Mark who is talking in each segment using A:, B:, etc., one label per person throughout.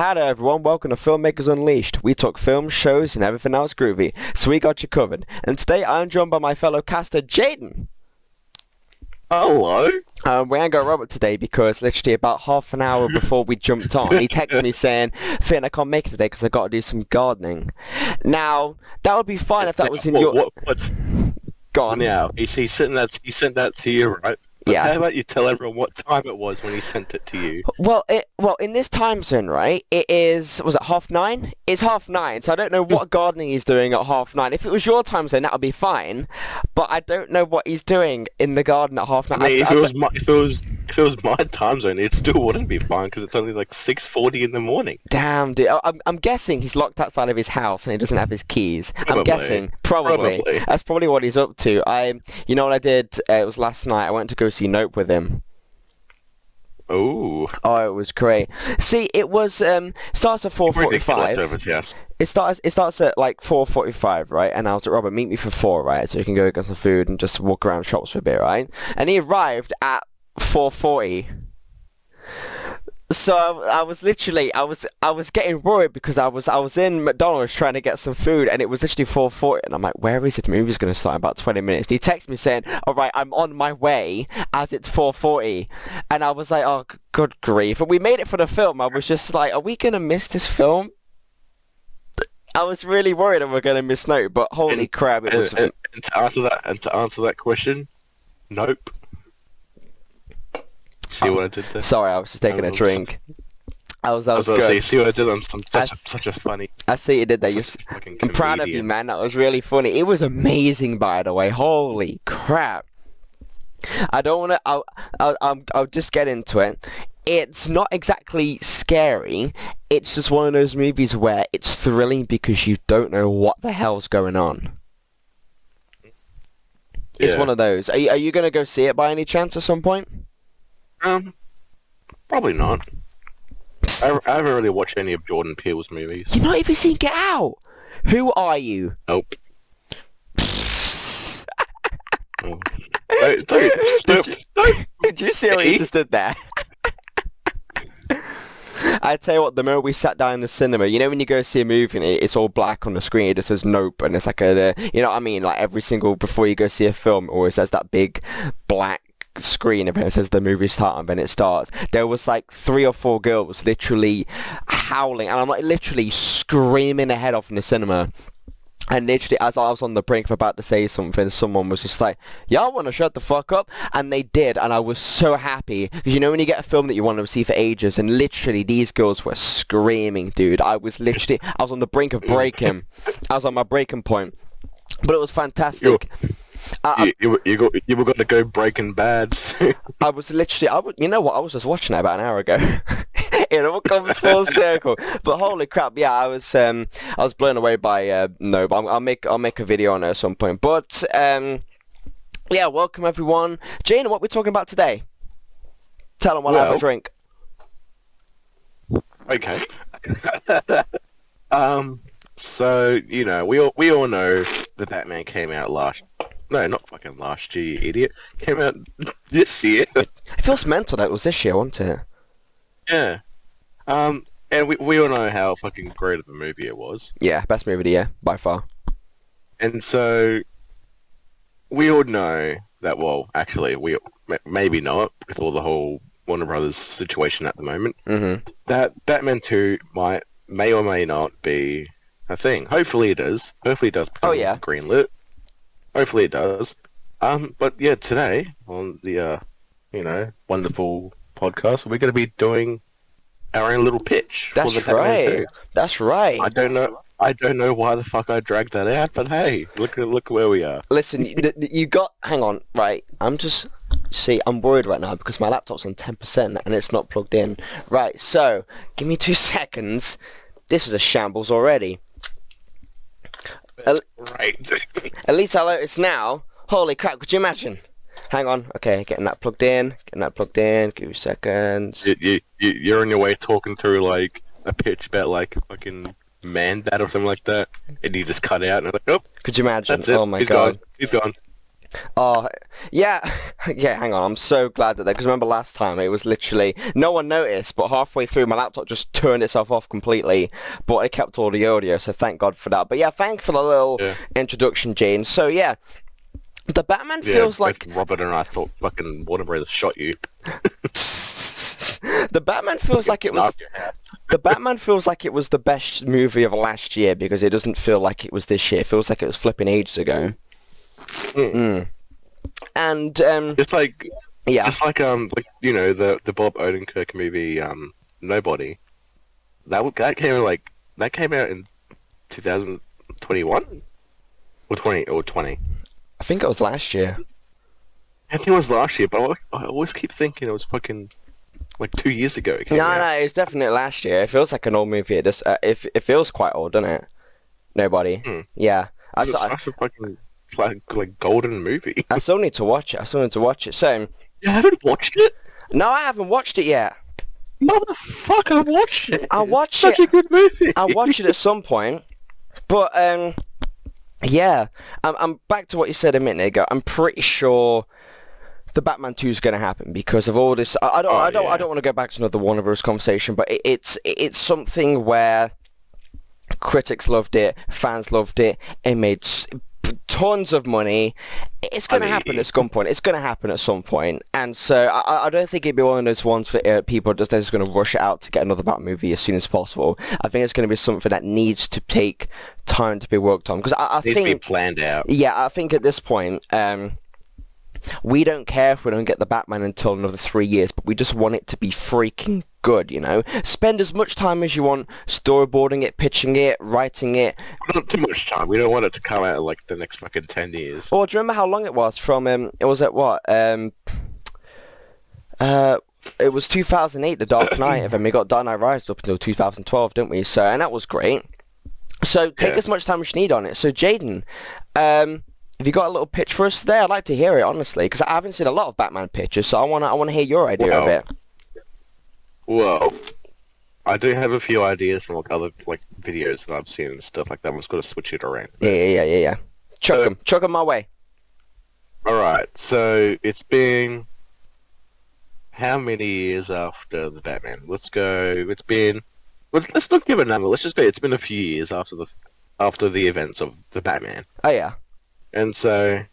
A: Hello everyone, welcome to Filmmakers Unleashed. We talk films, shows, and everything else groovy, so we got you covered. And today I'm joined by my fellow caster, Jayden.
B: Hello.
A: We ain't got Robert today because literally about half an hour before we jumped on, he texted me saying, Finn, I can't make it today because I got to do some gardening. Now, that would be fine if that was in your...
B: What?
A: Go on.
B: Now, he sent that to you, right? But
A: Yeah.
B: how about you tell everyone what time it was when he sent it to you?
A: Well, in this time zone, right, was it 9:30? It's 9:30, so I don't know what gardening he's doing at 9:30. If it was your time zone, that would be fine, but I don't know what he's doing in the garden at 9:30.
B: I mean, if it was my time zone, it still wouldn't be fine because it's only like 6:40 in the morning.
A: Damn, dude. I'm guessing he's locked outside of his house and he doesn't have his keys.
B: Probably.
A: I'm guessing. Probably. That's probably what he's up to. You know what I did? It was last night. I went to go see Nope with him.
B: Oh,
A: it was great. See, it was starts at 4:45.
B: Yes.
A: It starts at like 4:45, right? And I was like, Robert, meet me for 4, right? So you can go get some food and just walk around shops for a bit, right? And he arrived at 4:40. So I was getting worried because I was in McDonald's trying to get some food and it was literally 4:40 and I'm like, where is it? The movie's going to start in about 20 minutes. And he texted me saying, all right, I'm on my way as it's 4:40. And I was like, oh, good grief. And we made it for the film. I was just like, are we going to miss this film? I was really worried that we're going to miss Nope, but holy crap, it was...
B: And to answer that question, nope. See what I did there?
A: Sorry, I was just taking a drink. I was
B: going to say, see what I did? I'm such a funny...
A: I see you did that. I'm proud of you, man. That was really funny. It was amazing, by the way. Holy crap. I don't want to... I'll just get into it. It's not exactly scary. It's just one of those movies where it's thrilling because you don't know what the hell's going on. It's one of those. Are you going to go see it by any chance at some point?
B: Probably not. I haven't really watched any of Jordan Peele's movies.
A: You're not even seen Get Out. Who are you?
B: Nope.
A: Did you see what he just did there? I tell you what, the moment we sat down in the cinema, you know when you go see a movie and it's all black on the screen, it just says Nope, and it's like you know what I mean? Like every single, before you go see a film, it always has that big black screen of it says the movie start and then it starts. There was like 3 or 4 girls literally howling and I'm like literally screaming their head off in the cinema. And literally, as I was on the brink of about to say something, someone was just like, y'all want to shut the fuck up? And they did, and I was so happy. Because you know when you get a film that you want to see for ages, and literally these girls were screaming, dude. I was on the brink of breaking. I was on my breaking point. But it was fantastic.
B: You were going to go Breaking Bad.
A: I was literally, you know what, I was just watching it about an hour ago. It all comes full circle. But holy crap, yeah, I was blown away by Nope. I'll make a video on it at some point. But yeah, welcome everyone. Jayden, what we're talking about today? Tell them while I have a drink.
B: Okay. So you know, we all know the Batman came out not fucking last year, you idiot. Came out this year.
A: It feels mental that it was this year, wasn't it?
B: Yeah. And we all know how fucking great of a movie it was.
A: Yeah, best movie of the year, by far. And
B: so, we all know that, well, actually, maybe not, with all the whole Warner Brothers situation at the moment, that Batman 2 may or may not be a thing. Hopefully it is. Hopefully it does become greenlit. Hopefully it does. But yeah, today, on the, wonderful podcast, we're going to be doing our own little pitch.
A: That's
B: for the
A: right.
B: Batman 2.
A: That's right.
B: I don't know why the fuck I dragged that out, but hey, look where we are.
A: Listen, hang on, right? I'm worried right now because my laptop's on 10% and it's not plugged in. Right, so give me 2 seconds. This is a shambles already.
B: Right.
A: At least I notice now. Holy crap, could you imagine? Hang on, okay, getting that plugged in. Give me seconds.
B: You're on your way talking through like a pitch about like fucking Man Dad or something like that, and you just cut out and you're like, oh.
A: Could you imagine?
B: That's it.
A: Oh my god.
B: He's gone.
A: Oh, yeah, yeah, hang on. I'm so glad that because remember last time it was literally no one noticed, but halfway through my laptop just turned itself off completely, but it kept all the audio, so thank God for that. But yeah, thanks for the little
B: Yeah.
A: introduction, Jane. So yeah, the Batman
B: Yeah,
A: feels
B: both
A: like
B: Robert and I thought fucking Warner Brothers shot you.
A: the Batman feels like it was
B: Snarf your house.
A: the Batman feels like it was the best movie of last year because it doesn't feel like it was this year. It feels like it was flipping ages ago.
B: Mm.
A: And
B: Just like,
A: yeah.
B: like you know, the Bob Odenkirk movie, Nobody. That came out in 2021 or 20.
A: I think it was last year.
B: I think it was last year, but I always keep thinking it was fucking like 2 years ago. It came
A: No,
B: out.
A: no, it's definitely last year. It feels like an old movie. It feels quite old, doesn't it? Nobody.
B: Hmm.
A: Yeah.
B: It's such a fucking like golden movie.
A: I still need to watch it. I still need to watch it. So,
B: You haven't watched it?
A: no, I haven't watched it yet.
B: Motherfucker, watch it.
A: I'll watch
B: Such
A: it.
B: a good movie.
A: I'll watch it at some point. But yeah, I'm back to what you said a minute ago. I'm pretty sure the Batman 2 is going to happen because of all this. I don't want to go back to another Warner Bros. Conversation, but it's something where critics loved it, fans loved it, it made tons of money. It's going to happen at some point. It's going to happen at some point. And so I don't think it'd be one of those ones for people just they're just going to rush it out to get another Batman movie as soon as possible. I think it's going to be something that needs to take time to be worked on because I
B: Needs
A: think
B: to be planned out.
A: yeah, I think at this point we don't care if we don't get the Batman until another 3 years, but we just want it to be freaking good, you know? Spend as much time as you want storyboarding it, pitching it, writing it.
B: Not too much time. We don't want it to come out in like the next fucking 10 years.
A: Or do you remember how long it was from, it was at what? It was 2008, The Dark Knight, and then we got Dark Knight Rises up until 2012, didn't we? So, and that was great. So take as much time as you need on it. So Jayden, have you got a little pitch for us today? I'd like to hear it, honestly, because I haven't seen a lot of Batman pitches, so I wanna hear your idea of it.
B: Well, I do have a few ideas from like other like videos that I've seen and stuff like that. I'm just gonna switch it around.
A: Yeah. Chuck 'em my way.
B: All right. So it's been how many years after the Batman? Let's go. Let's not give a number. Let's just go. It's been a few years after the events of the Batman.
A: Oh yeah.
B: And so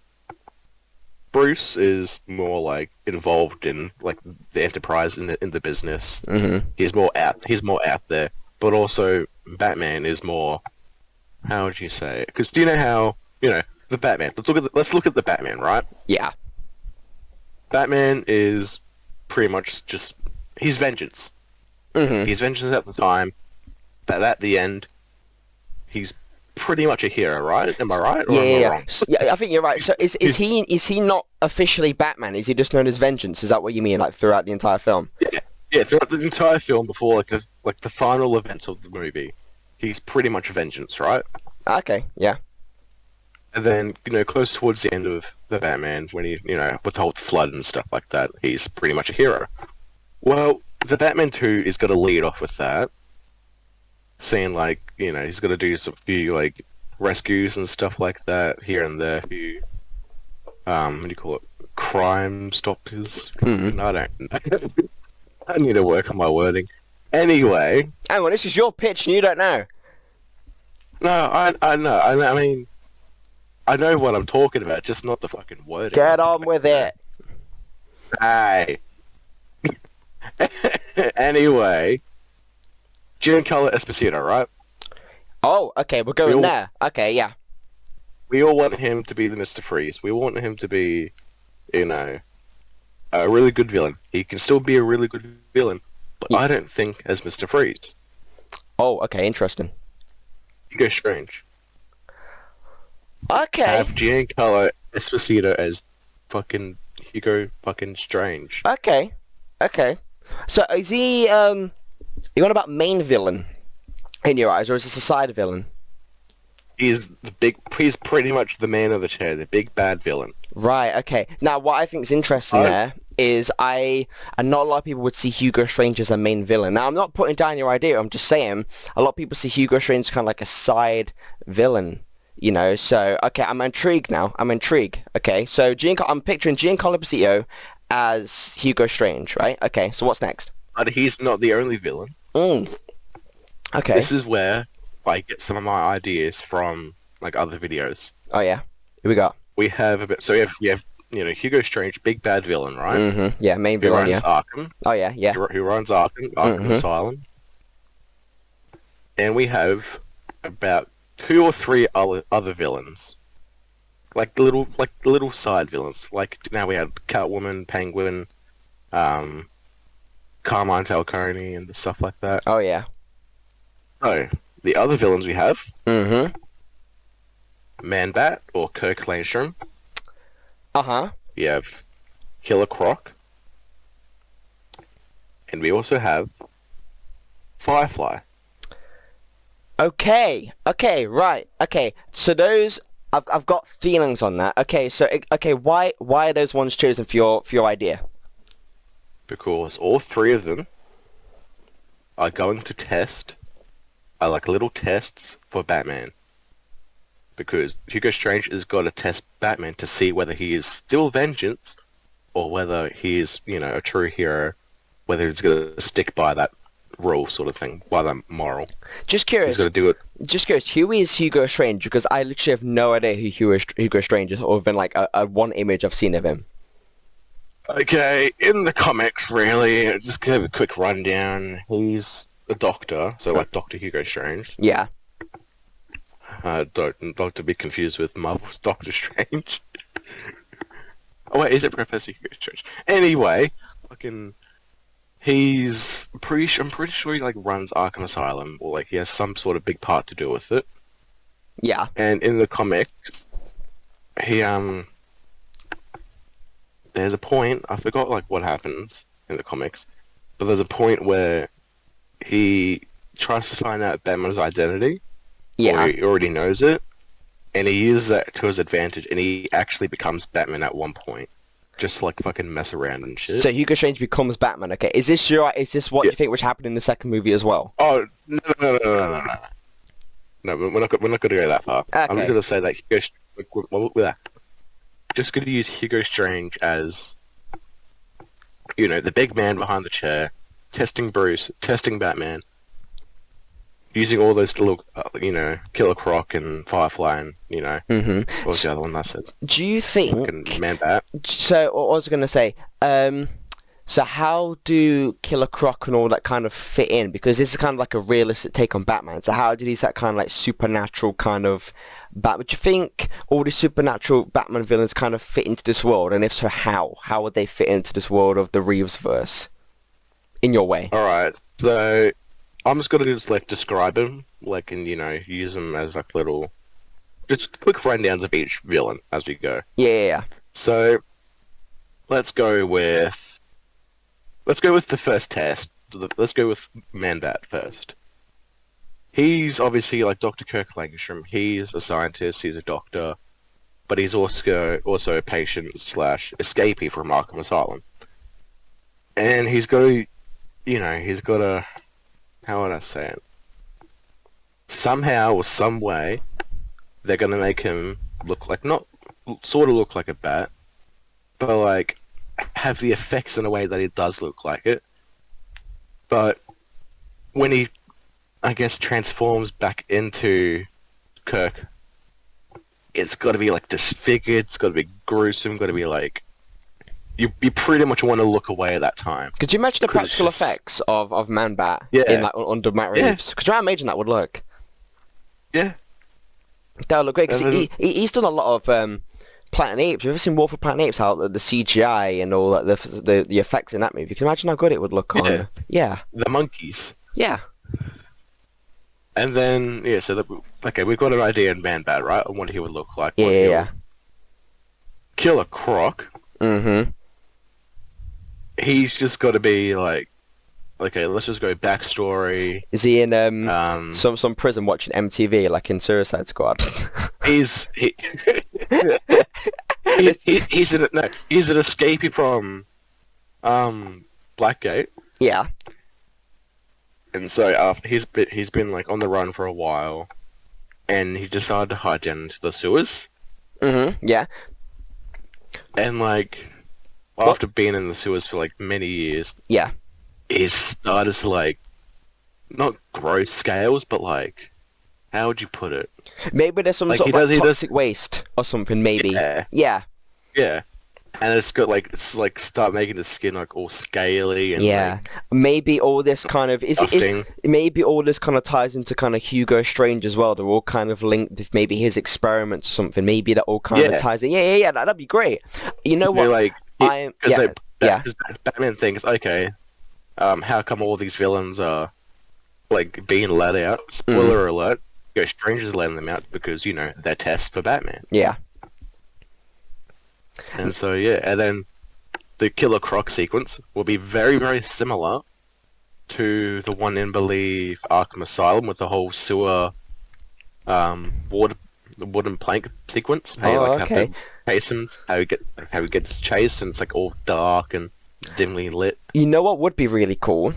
B: Bruce is more like involved in like the enterprise in the business.
A: Mm-hmm.
B: He's more out there. But also Batman is more. How would you say it? Because do you know how the Batman? Let's look at the Batman, right?
A: Yeah.
B: Batman is pretty much just he's vengeance.
A: Mm-hmm.
B: He's vengeance at the time, but at the end, he's pretty much a hero, right? Am I right? Or am I wrong?
A: Yeah, I think you're right. So is he not officially Batman? Is he just known as Vengeance? Is that what you mean, like throughout the entire film?
B: Yeah. Throughout the entire film, before like the final events of the movie, he's pretty much vengeance, right?
A: Okay, yeah.
B: And then close towards the end of the Batman, when he with the whole flood and stuff like that, he's pretty much a hero. Well, the Batman 2 is going to lead off with that, saying like he's going to do a few like rescues and stuff like that here and there. A few what do you call it? Crime stoppers.
A: Mm-hmm.
B: I don't. I need to work on my wording. Anyway.
A: Hang on, this is your pitch and you don't know.
B: No, I know. I mean, I know what I'm talking about, just not the fucking wording.
A: Get on with it.
B: Hey. Anyway, Giancarlo Esposito, right?
A: Oh, okay, we're going there. Okay, yeah.
B: We all want him to be the Mr. Freeze. We want him to be, a really good villain. He can still be a really good villain, but I don't think as Mr. Freeze.
A: Oh, okay, interesting.
B: Hugo Strange.
A: Okay.
B: Have Giancarlo Esposito as fucking Hugo fucking Strange.
A: Okay. So is he, you on about main villain in your eyes, or is this a side villain?
B: He's pretty much the man of the chair, the big bad villain.
A: Right, okay. Now, what I think is interesting there is and not a lot of people would see Hugo Strange as a main villain. Now, I'm not putting down your idea, I'm just saying, a lot of people see Hugo Strange as kind of like a side villain. You know, so okay, I'm intrigued now. I'm intrigued. Okay, so I'm picturing Giancarlo Esposito as Hugo Strange, right? Okay, so what's next?
B: But he's not the only villain.
A: Mm, okay.
B: This is where I get some of my ideas from like other videos.
A: Oh yeah. Here we go.
B: We have a bit. So we have Hugo Strange, big bad villain, right?
A: Mm-hmm. Yeah, main
B: Who
A: villain.
B: runs
A: Yeah.
B: Arkham?
A: Oh yeah. Yeah.
B: Who runs Arkham Asylum? And we have about two or three other villains, like the little side villains. Like now we have Catwoman, Penguin, Carmine Falcone, and stuff like that.
A: Oh yeah.
B: So the other villains we have
A: Mm-hmm.
B: Man-Bat or Kirk Langstrom.
A: Uh-huh.
B: We have Killer Croc, and we also have Firefly.
A: Okay. Okay. Right. Okay. So those I've got feelings on that. Okay. So okay. Why are those ones chosen for your idea?
B: Because all three of them are going to are like little tests for Batman. Because Hugo Strange has got to test Batman to see whether he is still vengeance or whether he is, a true hero, whether he's going to stick by that rule sort of thing, by that moral.
A: Just curious.
B: He's going to do it.
A: Just curious. Who is Hugo Strange? Because I literally have no idea who Hugo Strange is, other than like a one image I've seen of him.
B: Okay, in the comics, really, just give a quick rundown. He's a doctor, so like Dr. Hugo Strange.
A: Yeah.
B: Don't to be confused with Marvel's Doctor Strange. Oh wait, is it Professor Hugo Strange? Anyway, fucking, I'm pretty sure he like runs Arkham Asylum, or like he has some sort of big part to do with it.
A: Yeah.
B: And in the comics, he there's a point, I forgot like what happens in the comics, but there's a point where he tries to find out Batman's identity.
A: Yeah.
B: Or he already knows it, and he uses that to his advantage, and he actually becomes Batman at one point. Just like fucking mess around and shit.
A: So Hugo Strange becomes Batman. Okay. Is this what you think which happened in the second movie as well?
B: Oh no. No, we're not going to go that far.
A: Okay.
B: I'm just going to say that just going to use Hugo Strange as, the big man behind the chair, testing Bruce, testing Batman, using all those little, Killer Croc and Firefly and,
A: Mm-hmm.
B: what was the other one I said?
A: Do you think...
B: Man-Bat.
A: So, what was I going to say? So how do Killer Croc and all that kind of fit in? Because this is kind of like a realistic take on Batman. So how do these that kind of like supernatural kind of Batman? Do you think all the supernatural Batman villains kind of fit into this world? And if so, how? How would they fit into this world of the Reeves-verse? In your way.
B: Alright, so I'm just going to just like describe them, like, and use them as like little, just quick rundowns of each villain as we go.
A: Yeah.
B: So, let's go with the first test. Let's go with Man-Bat first. He's obviously like Dr. Kirk Langstrom. He's a scientist, he's a doctor, but he's also a patient / escapee from Arkham Asylum. And he's got to, how would I say it? Somehow or some way, they're going to make him look like a bat, but like have the effects in a way that he does look like it. But when he, I guess, transforms back into Kirk, it's got to be like disfigured, it's got to be gruesome, got to be like, you pretty much want to look away at that time.
A: Could you imagine the practical effects of Man-Bat in like under Matt Reeves? Could you imagine that would look?
B: Yeah.
A: That would look great, because he's done a lot of Planet Apes. Have you ever seen War for Planet Apes? How the CGI and all that, the effects in that movie. Can you imagine how good it would look on? Yeah.
B: The monkeys.
A: Yeah.
B: And then okay, we've got an idea in Man-Bat, right? On what he would look like.
A: Yeah.
B: Killer Croc.
A: Mm-hmm.
B: He's just got to be like, okay, let's just go backstory.
A: Is he in some prison watching MTV like in Suicide Squad?
B: he's an escapee from Blackgate. and he decided to hide down into the sewers.
A: Yeah.
B: And like,
A: What?
B: after being in the sewers for like many years,
A: Yeah.
B: he started to like not grow scales, but like, how would you put it?
A: Maybe there's some
B: Like
A: sort of like
B: he does,
A: toxic waste or something. Maybe.
B: yeah,
A: Yeah.
B: yeah. And it's like start making the skin like all scaly and
A: Yeah,
B: like
A: maybe all this kind of is
B: dusting.
A: maybe all this kind of ties into kind of Hugo Strange as well. They're all kind of linked with maybe his experiments or something. Maybe that all kind of
B: Yeah,
A: ties in. Yeah. That'd be great. You know
B: you're
A: what?
B: like
A: I'm
B: because
A: yeah yeah.
B: because Batman thinks, okay, how come all these villains are like being let out?
A: Mm,
B: Spoiler alert: Ghost Stranger's letting them out because they're tests for Batman.
A: yeah.
B: And so yeah, and then the Killer Croc sequence will be very very similar to the one in believe Arkham Asylum with the whole sewer water the wooden plank sequence. How you
A: Oh,
B: like have
A: okay.
B: to chase him, how he gets chased, and it's like all dark and dimly lit.
A: You know what would be really cool?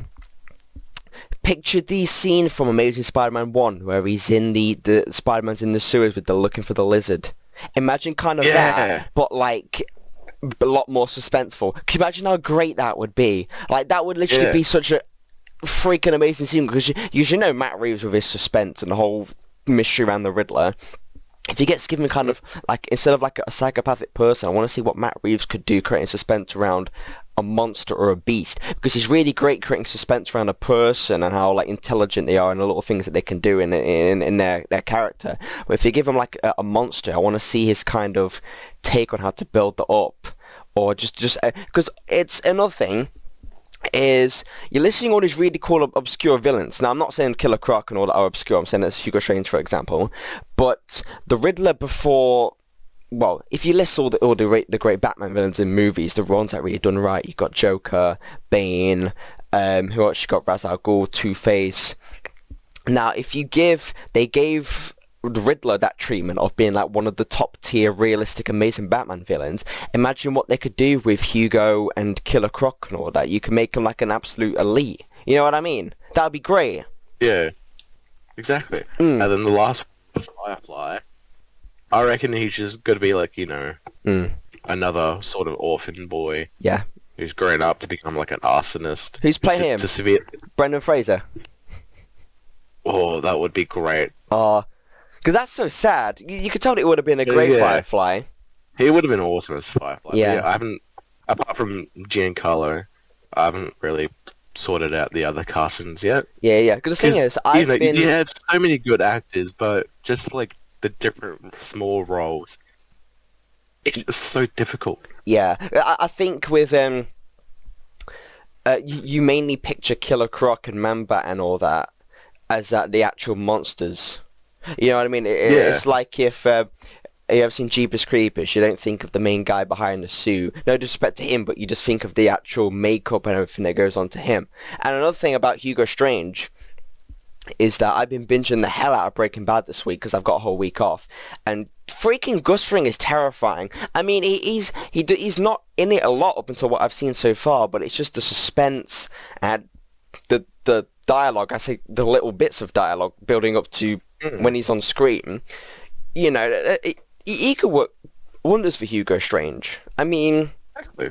A: Picture the scene from Amazing Spider-Man 1 where he's in the Spider-Man's in the sewers with the looking for the lizard. Imagine kind of
B: Yeah,
A: that, but like a lot more suspenseful. Can you imagine how great that would be? Like that would literally
B: yeah,
A: be such a freaking amazing scene because you should know Matt Reeves with his suspense and the whole mystery around the Riddler. If he gets given kind of like instead of like a psychopathic person, I want to see what Matt Reeves could do creating suspense around a monster or a beast because he's really great creating suspense around a person and how like intelligent they are and the little things that they can do in their character. But if you give him like a monster, I want to see his kind of take on how to build that up or just because it's another thing is you're listing all these really cool obscure villains. Now I'm not saying Killer Croc and all that are obscure. I'm saying that's Hugo Strange for example, but the Riddler before. Well, if you list all the great Batman villains in movies, the ones that really done right, you've got Joker, Bane, who else you got? Ra's al Ghul, Two-Face. Now, they gave the Riddler that treatment of being like one of the top tier, realistic, amazing Batman villains. Imagine what they could do with Hugo and Killer Croc and all that. You can make them like an absolute elite. You know what I mean? That'd be great.
B: yeah, exactly.
A: Mm,
B: And then the last one, Firefly, I reckon he's just gonna be like
A: mm,
B: another sort of orphan boy
A: yeah.
B: who's grown up to become like an arsonist.
A: Who's playing him?
B: To severe.
A: Brendan Fraser.
B: Oh, that would be great.
A: Oh, because that's so sad. You could tell it would have been a great
B: Yeah,
A: Firefly.
B: he would have been awesome as Firefly. But
A: Yeah.
B: yeah, I haven't, apart from Giancarlo, I haven't really sorted out the other castings yet.
A: Yeah. Because the thing is, I've been...
B: you have so many good actors, but just for, like the different small roles, it's just so difficult.
A: Yeah, I think with you mainly picture Killer Croc and Mamba and all that as the actual monsters. You know what I mean?
B: Yeah.
A: It's like if you ever seen Jeepers Creepers, you don't think of the main guy behind the suit. No disrespect to him, but you just think of the actual makeup and everything that goes on to him. And another thing about Hugo Strange is that I've been binging the hell out of Breaking Bad this week because I've got a whole week off. And freaking Gus Fring is terrifying. I mean, he's not in it a lot up until what I've seen so far, but it's just the suspense and the dialogue. I say the little bits of dialogue building up to when he's on screen. You know, he could work wonders for Hugo Strange. I mean,
B: Exactly.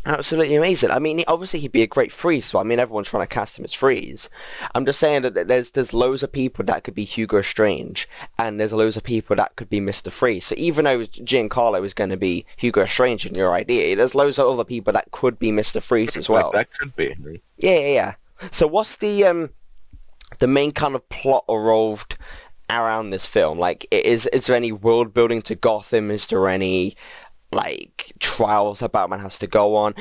A: absolutely amazing. I mean, obviously he'd be a great Freeze, so I mean, everyone's trying to cast him as Freeze. I'm just saying that there's loads of people that could be Hugo Strange, and there's loads of people that could be Mr. Freeze. So even though Giancarlo is going to be Hugo Strange in your idea, there's loads of other people that could be Mr. Freeze as well.
B: Like, that could be.
A: Yeah. So what's the main kind of plot revolved around this film? Like, is there any world building to Gotham? Is there any like trials that Batman has to go on?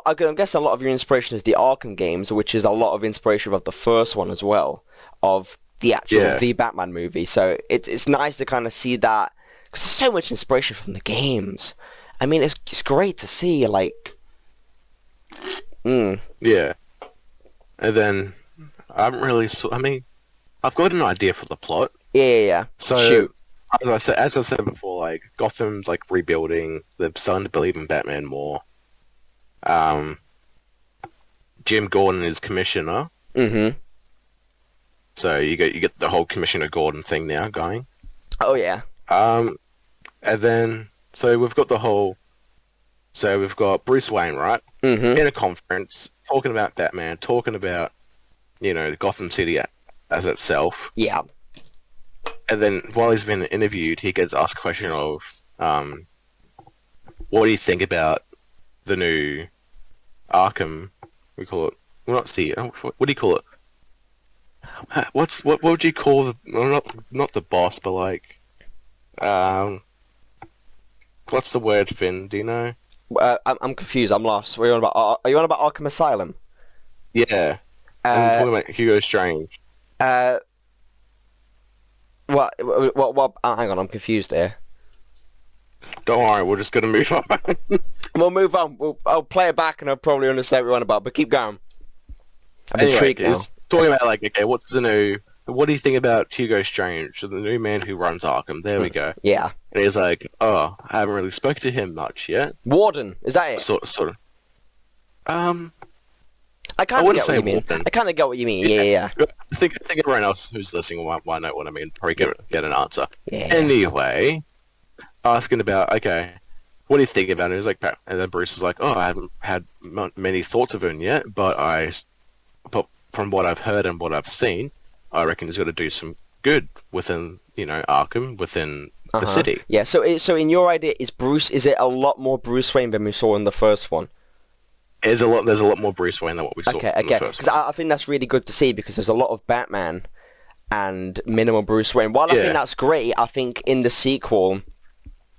A: I'm guessing a lot of your inspiration is the Arkham games, which is a lot of inspiration of the first one as well, of the actual The Batman movie. So it's nice to kind of see that because there's so much inspiration from the games. I mean, it's great to see like.
B: Yeah. And then I haven't really. I mean, I've got an idea for the plot.
A: Yeah.
B: So,
A: Shoot.
B: as I said before, like Gotham's like rebuilding. They're starting to believe in Batman more. Jim Gordon is commissioner,
A: Mm-hmm.
B: So you get the whole Commissioner Gordon thing now going.
A: Oh yeah.
B: And then we've got Bruce Wayne, right?
A: Mm-hmm.
B: In a conference, talking about Batman, talking about, Gotham City as itself.
A: Yeah.
B: And then while he's been interviewed, he gets asked a question of, what do you think about the new Arkham? We call it, well, not CEO. What do you call it? What would you call not the boss, but like, what's the word, Finn? Do you know?
A: I'm confused. I'm lost. What are you on about? Are you on about Arkham Asylum?
B: Yeah, I'm
A: Uh,
B: talking about Hugo Strange.
A: uh, what? Hang on, I'm confused there.
B: Don't worry, we're just gonna move on.
A: We'll move on. I'll play it back and I'll probably understand what you're on about. But keep going. I'm
B: Anyway,
A: intrigued now.
B: it's talking about like, okay, what's the new? What do you think about Hugo Strange, the new man who runs Arkham? There we go.
A: Yeah.
B: And he's like, oh, I haven't really spoke to him much yet.
A: Warden, is that it?
B: Sort of.
A: I kind of
B: wouldn't
A: get what
B: say
A: you mean.
B: Warden.
A: I kind of get what you mean. Yeah.
B: I think everyone else who's listening will know what I mean. Probably get an answer.
A: Yeah.
B: Anyway, asking about, okay, what do you think about it? He's like, and then Bruce is like, oh, I haven't had many thoughts of him yet, but from what I've heard and what I've seen, I reckon he's got to do some good within, Arkham, within the city.
A: Yeah. So in your idea, is it a lot more Bruce Wayne than we saw in the first one?
B: There's a lot more Bruce Wayne than what we saw in the first
A: because
B: one.
A: I think that's really good to see because there's a lot of Batman and minimal Bruce Wayne. While I think that's great, I think in the sequel,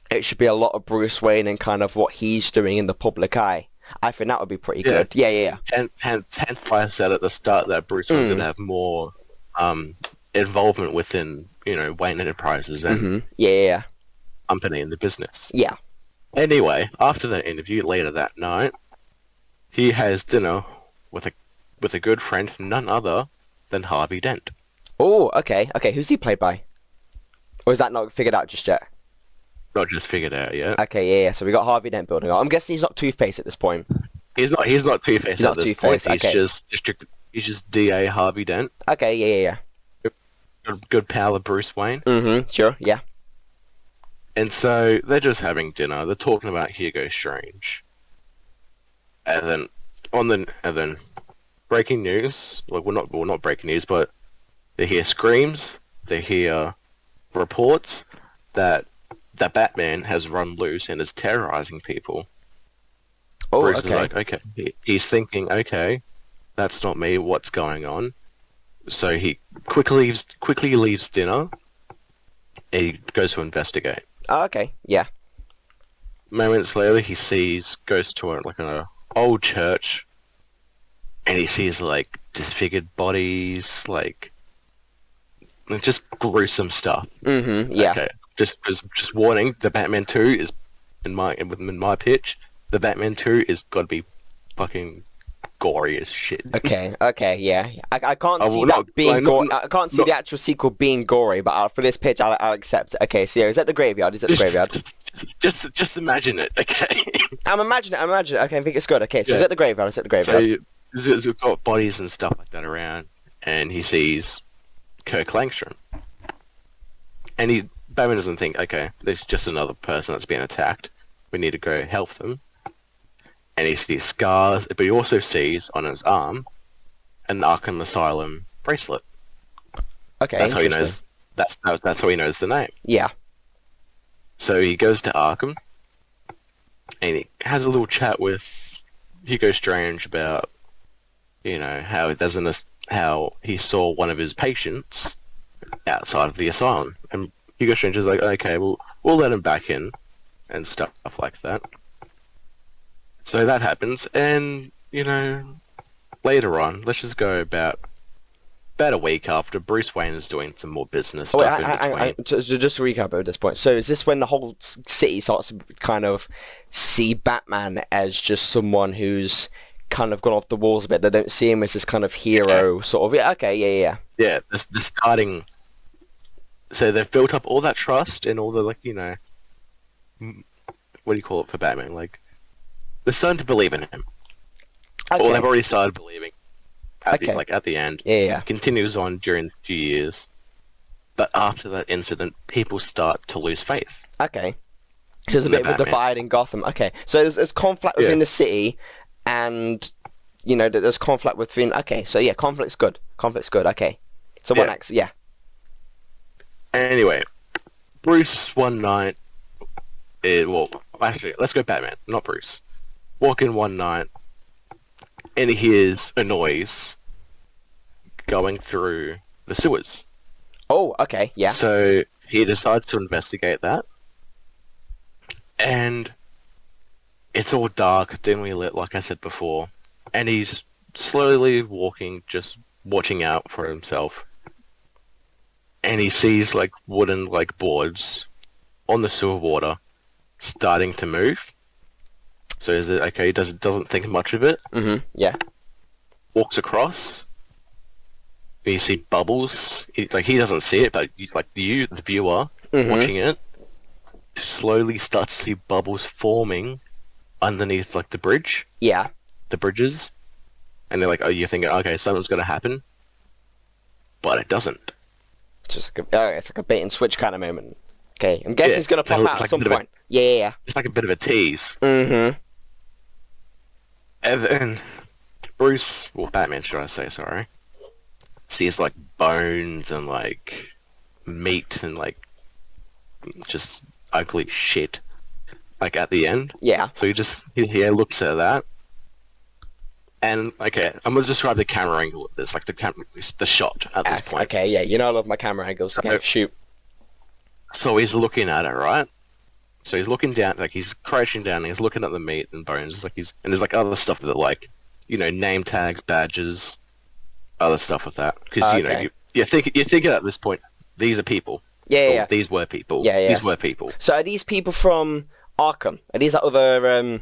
A: it should be a lot of Bruce Wayne and kind of what he's doing in the public eye. I think that would be pretty good. Yeah.
B: Hence why I said at the start that Bruce Wayne would have more involvement within, Wayne Enterprises and company in the business.
A: Yeah.
B: Anyway, after the interview later that night, he has dinner with a good friend, none other than Harvey Dent.
A: Oh, okay. Who's he played by? Or is that not figured out just yet?
B: Not just figured out yet.
A: Okay, yeah. So we got Harvey Dent building up. I'm guessing he's not Two-Face at this point.
B: He's not Two-Face at this point.
A: Okay.
B: He's just DA Harvey Dent.
A: Okay, yeah.
B: Good pal of Bruce Wayne.
A: Mm-hmm. Sure. Yeah.
B: And so they're just having dinner. They're talking about Hugo Strange. And then breaking news. Like not breaking news, but they hear screams. They hear reports that the Batman has run loose and is terrorizing people.
A: Oh,
B: Bruce
A: okay.
B: is like, okay. He's thinking, okay, that's not me. What's going on? So he quickly leaves dinner. And he goes to investigate.
A: Oh, okay. Yeah.
B: Moments later, he goes to an old church, and he sees like disfigured bodies, like just gruesome stuff.
A: Mm-hmm. Yeah.
B: Okay. Just warning. The Batman 2 is in my pitch. The Batman 2 is got to be fucking gory as shit.
A: Okay, yeah. I can't see that being gory. I can't see the actual sequel being gory, but for this pitch, I'll accept it. Okay, so yeah, is at the graveyard?
B: Just imagine it, okay?
A: I'm imagining. Okay, I think it's good. Okay, so it's at the graveyard.
B: So we've got bodies and stuff like that around, and he sees Kirk Langstrom, and Batman doesn't think, okay, there's just another person that's being attacked. We need to go help them. And he sees scars, but he also sees on his arm an Arkham Asylum bracelet.
A: Okay,
B: that's how he knows. That's how he knows the name.
A: Yeah.
B: So he goes to Arkham, and he has a little chat with Hugo Strange about, how he saw one of his patients outside of the asylum, and Hugo Strange is like, okay, we'll let him back in, and stuff like that. So that happens, and, later on, let's just go about a week after, Bruce Wayne is doing some more business stuff in between.
A: Just to recap at this point. So is this when the whole city starts to kind of see Batman as just someone who's kind of gone off the walls a bit? They don't see him as this kind of hero, sort of. Yeah, okay, yeah.
B: Yeah, the starting... So they've built up all that trust and all the, what do you call it for Batman? Like, they're starting to believe in him. Okay. Or they've already started believing.
A: Okay.
B: at the end.
A: Yeah, yeah.
B: Continues on during a few years. But after that incident, people start to lose faith
A: Okay. So there's a
B: in the
A: bit of a
B: Batman.
A: divide in Gotham. Okay. So there's conflict within the city, and there's conflict within. Okay. So yeah, conflict's good. Conflict's good. Okay. So what next? Yeah.
B: Anyway, Bruce one night. Actually, let's go Batman, not Bruce. Walking one night, and he hears a noise going through the sewers.
A: Oh, okay. Yeah.
B: So he decides to investigate that. And it's all dark, dimly lit, like I said before. And he's slowly walking, just watching out for himself. And he sees, like, wooden, like, boards on the sewer water starting to move. So is it okay? He doesn't think much of it.
A: Mm-hmm. Yeah.
B: Walks across. You see bubbles. He doesn't see it, but you, the viewer, watching it, slowly starts to see bubbles forming underneath, like, the bridge.
A: Yeah.
B: The bridges. And they're like, oh, you're thinking, okay, something's going to happen. But it doesn't.
A: It's just it's like a bait and switch kind of moment. Okay, I'm guessing it's gonna pop out at some point. Yeah.
B: It's like a bit of a tease.
A: Mm-hmm.
B: And then Batman, should I say, sorry, sees, like, bones and, like, meat and, like, just ugly shit, like, at the end.
A: Yeah.
B: So he looks at that. And, okay, I'm going to describe the camera angle of this, like the shot at this point.
A: Okay, yeah, I love my camera angles. Okay, shoot.
B: So he's looking at it, right? So he's looking down, like, he's crouching down, and he's looking at the meat and bones, and there's, like, other stuff that, like, name tags, badges, other stuff with that. Because, you're thinking at this point, these are people.
A: Yeah.
B: These were people.
A: Yeah.
B: These were people.
A: So are these people from Arkham? Are these other,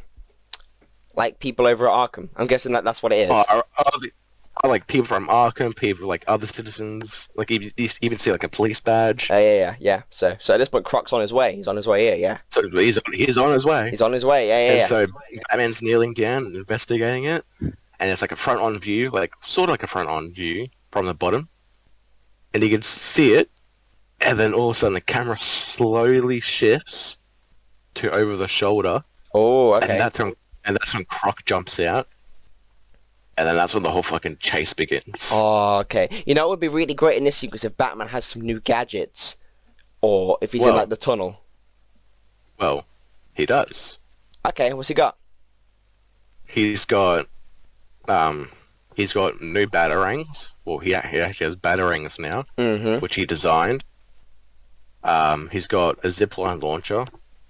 A: like, people over at Arkham? I'm guessing that's what it is.
B: Are like people from Arkham, people like other citizens, like you even see like a police badge.
A: Yeah. So at this point, Croc's on his way. He's on his way here, yeah.
B: So he's on his way.
A: He's on his way, yeah.
B: And so Batman's kneeling down and investigating it, and it's like a front-on view, like sort of like a front-on view from the bottom, and he can see it, and then all of a sudden the camera slowly shifts to over the shoulder.
A: Oh, okay.
B: And that's when Croc jumps out. And then that's when the whole fucking chase begins.
A: Oh, okay. It would be really great in this sequence if Batman has some new gadgets. Or if he's in, like, the tunnel.
B: Well, he does.
A: Okay, what's he got?
B: He's got new batarangs. Well, he actually has batarangs now, which he designed. He's got a zipline launcher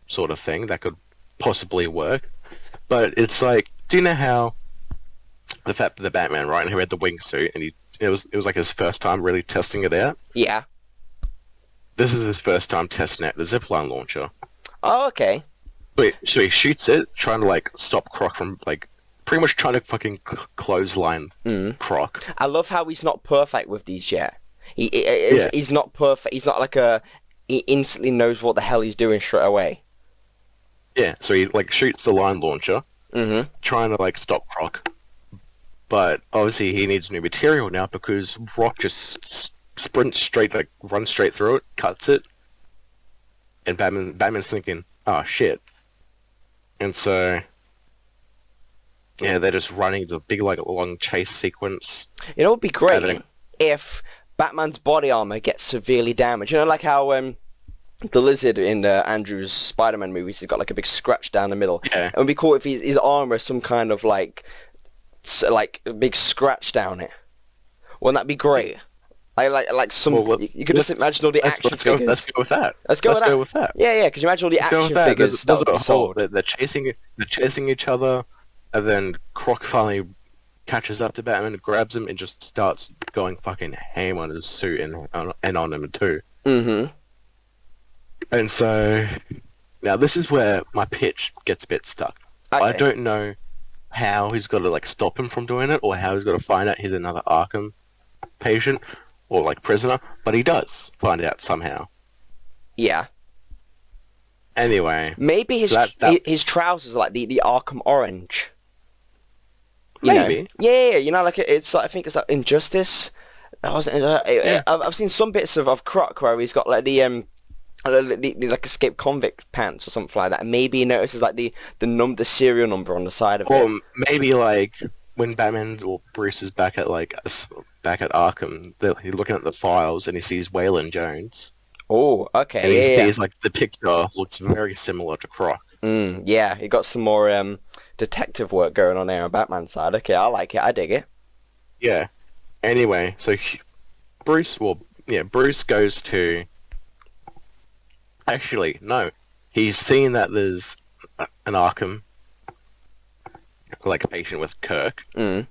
B: sort of thing that could possibly work. But it's like, do you know how the Batman, right, and he had the wingsuit, and it was like his first time really testing it out?
A: Yeah.
B: This is his first time testing out the zipline launcher.
A: Oh, okay.
B: So he shoots it, trying to, like, stop Croc from, like, pretty much trying to fucking clothesline Croc.
A: I love how he's not perfect with these yet. He's not perfect. He's not like he instantly knows what the hell he's doing straight away.
B: Yeah, so he, like, shoots the line launcher, trying to, like, stop Croc. But obviously he needs new material now because Rock just sprints straight, like, runs straight through it, cuts it, and Batman's thinking, oh shit. And so, yeah, they're just running the big, like, long chase sequence.
A: It would be great if Batman's body armor gets severely damaged. Like how the Lizard in Andrew's Spider-Man movies has got, like, a big scratch down the middle.
B: Yeah.
A: It would be cool if his armor is some kind of, like a big scratch down it. Wouldn't that be great? Like some.
B: Well,
A: you could just imagine all the action figures.
B: Let's go with that.
A: Let's go with that. Yeah. Because you imagine all the action figures.
B: There's a whole. They're chasing each other, and then Croc finally catches up to Batman, grabs him, and just starts going fucking ham on his suit and on him too.
A: Mm-hmm.
B: And so now this is where my pitch gets a bit stuck. Okay. I don't know how he's got to, like, stop him from doing it, or how he's got to find out he's another Arkham patient or, like, prisoner, but he does find out somehow.
A: Yeah.
B: Anyway,
A: maybe his trousers are like the Arkham orange. You know,
B: Maybe.
A: yeah, you know, like it's like, I think it's like Injustice. I wasn't.
B: Yeah.
A: I've seen some bits of Croc where he's got like the like escaped convict pants or something like that. And maybe he notices like the serial number on the side of it.
B: Or maybe like when Batman or Bruce is back at back at Arkham, he's looking at the files and he sees Waylon Jones,
A: Oh,
B: and
A: okay, yeah,
B: he's like the picture looks very similar to Croc.
A: yeah. He got some more detective work going on there on Batman's side. Okay, I like it. I dig it.
B: Yeah. Anyway, so Bruce goes to. Actually, no. He's seen that there's an Arkham, like a patient with Kirk,
A: Mm.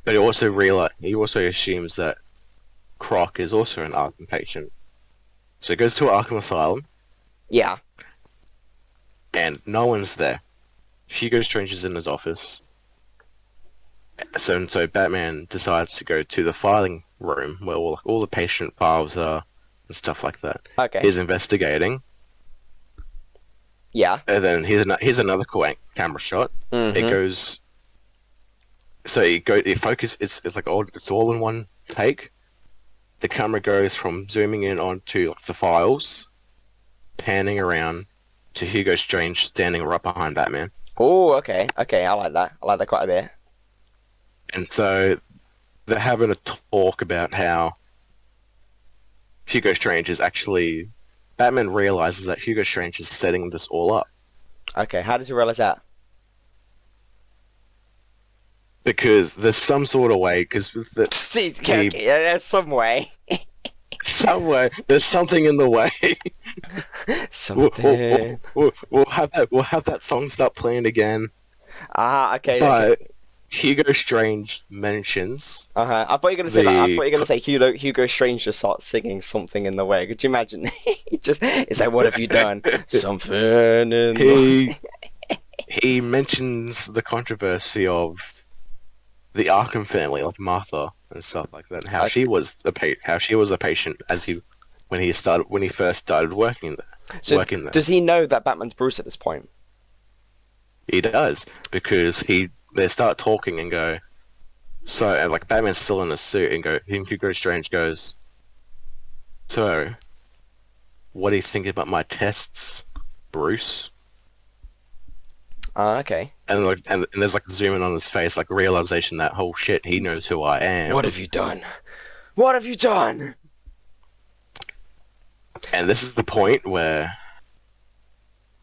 B: but he also assumes that Croc is also an Arkham patient. So he goes to Arkham Asylum,
A: Yeah.
B: and no one's there. Hugo Strange is in his office. So Batman decides to go to the filing room where all the patient files are and stuff like that.
A: Okay.
B: He's investigating.
A: Yeah.
B: And then here's another cool camera shot.
A: Mm-hmm.
B: It goes. So it focus. It's like it's all in one take. The camera goes from zooming in onto the files, panning around to Hugo Strange standing right behind Batman.
A: Oh, okay. Okay, I like that. I like that quite a bit.
B: And so they're having a talk about how Hugo Strange is actually. Batman realizes that Hugo Strange is setting this all up.
A: Okay, how does he realize that?
B: Because there's some sort of way,
A: See, okay, yeah, there's some way.
B: somewhere, there's something in the way.
A: Something.
B: We'll have that song start playing again.
A: Ah, okay.
B: But
A: Okay.
B: Hugo Strange mentions
A: I thought you were gonna say that. I thought you were gonna say Hugo Strange just starts singing something in the way. Could you imagine? It's like, what have you done? Something in the...
B: he mentions the controversy of the Arkham family, like Martha and stuff like that, and how she was a patient when he first started working there.
A: Does he know that Batman's Bruce at this point?
B: He does, because they start talking and go, and like Batman's still in a suit and Hugo Strange goes, so, what do you think about my tests, Bruce?
A: Okay.
B: And there's like zooming on his face, like realization that, oh shit, he knows who I am.
A: What have you done? What have you done?
B: And this is the point where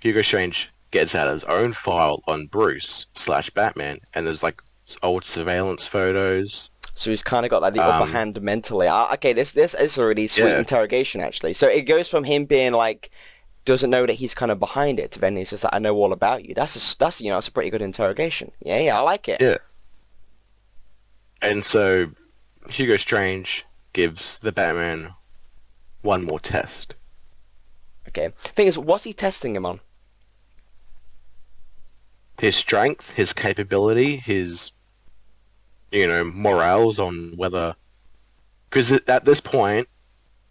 B: Hugo Strange gets out his own file on Bruce/Batman, and there's like old surveillance photos.
A: So he's kind of got like the upper hand mentally. Okay, this is a really sweet interrogation actually. So it goes from him being like doesn't know that he's kind of behind it to then he's just like, I know all about you. That's a pretty good interrogation. Yeah, I like it.
B: Yeah. And so Hugo Strange gives the Batman one more test.
A: Okay. Thing is, what's he testing him on?
B: His strength, his capability, his, morals on whether... Because at this point,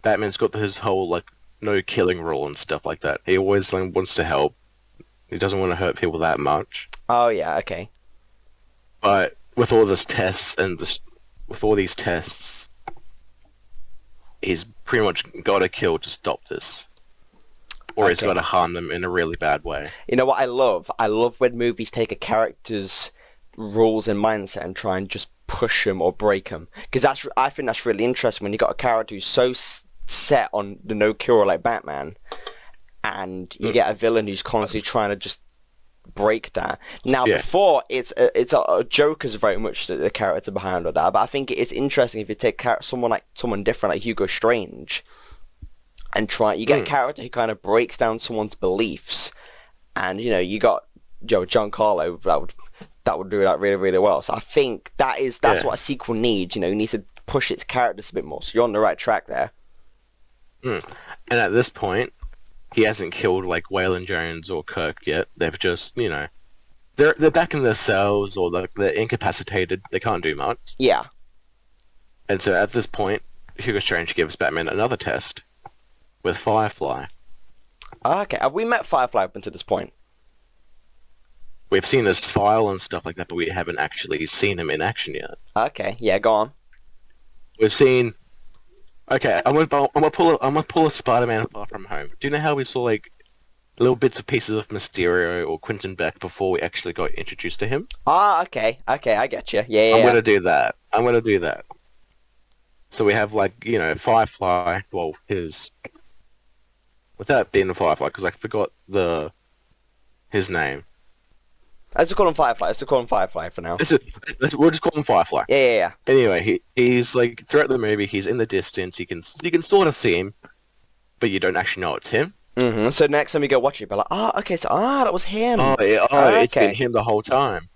B: Batman's got his whole, like, no killing rule and stuff like that. He always wants to help. He doesn't want to hurt people that much.
A: Oh, yeah, okay.
B: But with all these tests, he's pretty much got to kill to stop this. Or he's got to harm them in a really bad way.
A: You know what I love? I love when movies take a character's rules and mindset and try and just push them or break them. Because I think that's really interesting when you got a character who's so set on the no cure like Batman, and you get a villain who's constantly trying to just break that. Now, before it's a Joker's very much the character behind all that, but I think it's interesting if you take someone different like Hugo Strange, and you get a character who kind of breaks down someone's beliefs, and you got John Carlo that would do that really, really well. So I think that's what a sequel needs. It needs to push its characters a bit more. So you're on the right track there.
B: And at this point, he hasn't killed like Waylon Jones or Kirk yet. They've just, they're back in their cells or they're incapacitated. They can't do much.
A: Yeah.
B: And so at this point, Hugo Strange gives Batman another test with Firefly.
A: Okay, have we met Firefly up until this point?
B: we've seen his file and stuff like that, but we haven't actually seen him in action yet.
A: Okay, yeah, go on.
B: We've seen. Okay, I'm gonna pull a Spider-Man Far From Home. Do you know how we saw like little bits of pieces of Mysterio or Quentin Beck before we actually got introduced to him?
A: Okay, I get you. Yeah,
B: I'm
A: yeah.
B: gonna do that. I'm gonna do that. So we have like Firefly. Well, his without being a Firefly, because I forgot his name.
A: Let's just call him Firefly. Let's just call him Firefly for now.
B: We'll just call him Firefly.
A: Yeah.
B: Anyway, he's like throughout the movie, he's in the distance. You can sort of see him, but you don't actually know it's him.
A: Mm-hmm. So next time you go watch it, be like, okay, so that was him.
B: Oh, yeah, it's
A: okay.
B: been him the whole time.